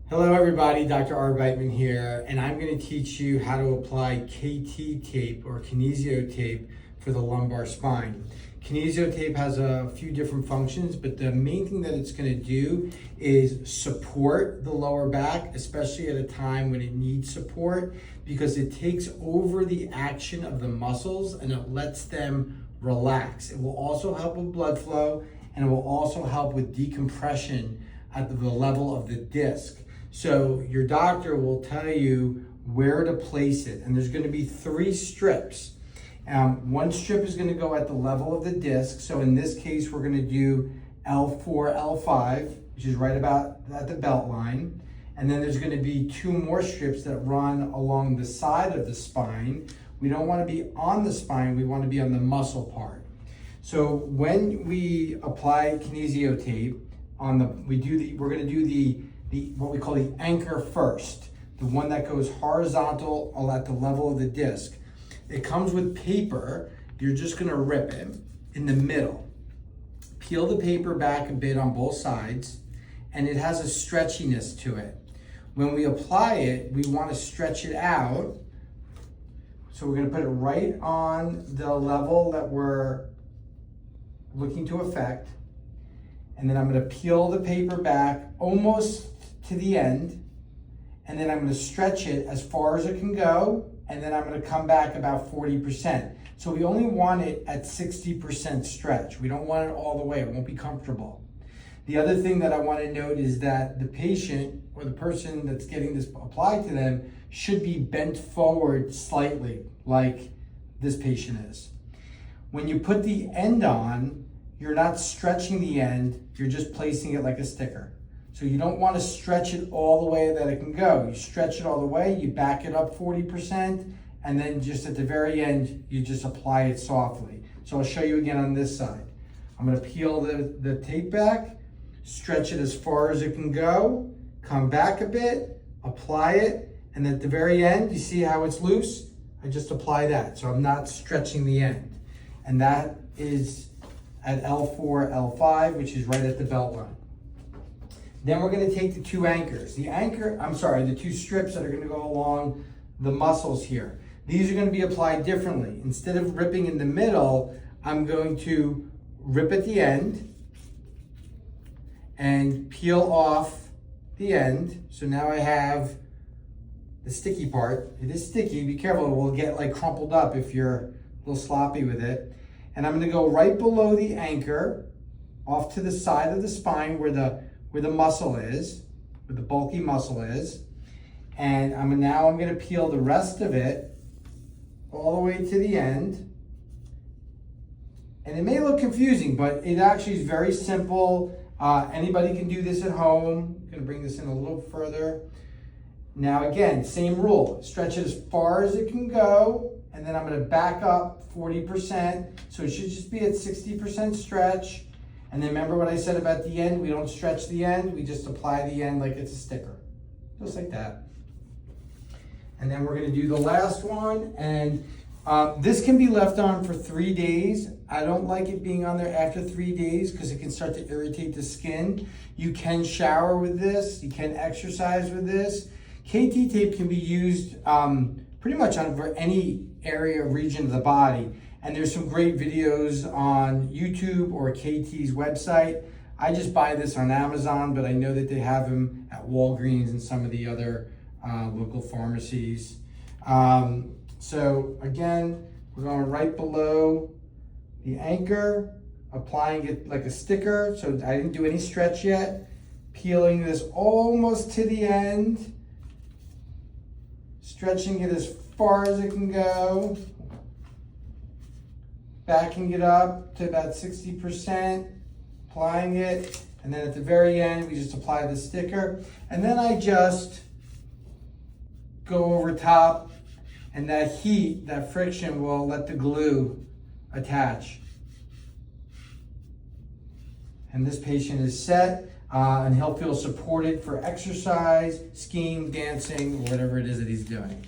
Hello everybody, Dr. Arbeitman here, and I'm going to teach you how to apply KT tape or Kinesio tape for the lumbar spine. Kinesio tape has a few different functions, but the main thing that it's going to do is support the lower back, especially at a time when it needs support, because it takes over the action of the muscles and it lets them relax. It will also help with blood flow, and it will also help with decompression at the level of the disc. So your doctor will tell you where to place it, and there's going to be 3 strips. One strip is going to go at the level of the disc. So in this case, we're going to do L4, L5, which is right about at the belt line. And then there's going to be 2 more strips that run along the side of the spine. We don't want to be on the spine, we want to be on the muscle part. So when we apply Kinesio tape we're going to do the what we call the anchor first, the one that goes horizontal at the level of the disc. It comes with paper. You're just going to rip it in the middle. Peel the paper back a bit on both sides, and it has a stretchiness to it. When we apply it, we want to stretch it out. So we're going to put it right on the level that we're looking to affect. And then I'm going to peel the paper back almost to the end, and then I'm going to stretch it as far as it can go, and then I'm going to come back about 40%. So we only want it at 60% stretch. We don't want it all the way. It won't be comfortable. The other thing that I want to note is that the patient or the person that's getting this applied to them should be bent forward slightly, like this patient is. When you put the end on, you're not stretching the end, you're just placing it like a sticker. So you don't want to stretch it all the way that it can go. You stretch it all the way, you back it up 40%, and then just at the very end, you just apply it softly. So I'll show you again on this side. I'm going to peel the tape back, stretch it as far as it can go, come back a bit, apply it, and at the very end, you see how it's loose? I just apply that, so I'm not stretching the end. And that is at L4, L5, which is right at the belt line. Then we're going to take the 2 anchors. The 2 strips that are going to go along the muscles here. These are going to be applied differently. Instead of ripping in the middle, I'm going to rip at the end and peel off the end. So now I have the sticky part. It is sticky, be careful, it will get like crumpled up if you're a little sloppy with it. And I'm going to go right below the anchor, off to the side of the spine where the muscle is, where the bulky muscle is. And now I'm going to peel the rest of it all the way to the end. And it may look confusing, but it actually is very simple. Anybody can do this at home. I'm going to bring this in a little further. Now again, same rule. Stretch it as far as it can go. And then I'm going to back up 40%. So it should just be at 60% stretch. And then remember what I said about the end? We don't stretch the end. We just apply the end like it's a sticker. Just like that. And then we're going to do the last one. And this can be left on for 3 days. I don't like it being on there after 3 days because it can start to irritate the skin. You can shower with this. You can exercise with this. KT tape can be used pretty much for any area or region of the body. And there's some great videos on YouTube or KT's website. I just buy this on Amazon, but I know that they have them at Walgreens and some of the other local pharmacies. So again, we're going right below the anchor, applying it like a sticker. So I didn't do any stretch yet. Peeling this almost to the end. Stretching it as far as it can go. Backing it up to about 60%, applying it, and then at the very end, we just apply the sticker. And then I just go over top, and that heat, that friction will let the glue attach. And this patient is set, and he'll feel supported for exercise, skiing, dancing, whatever it is that he's doing.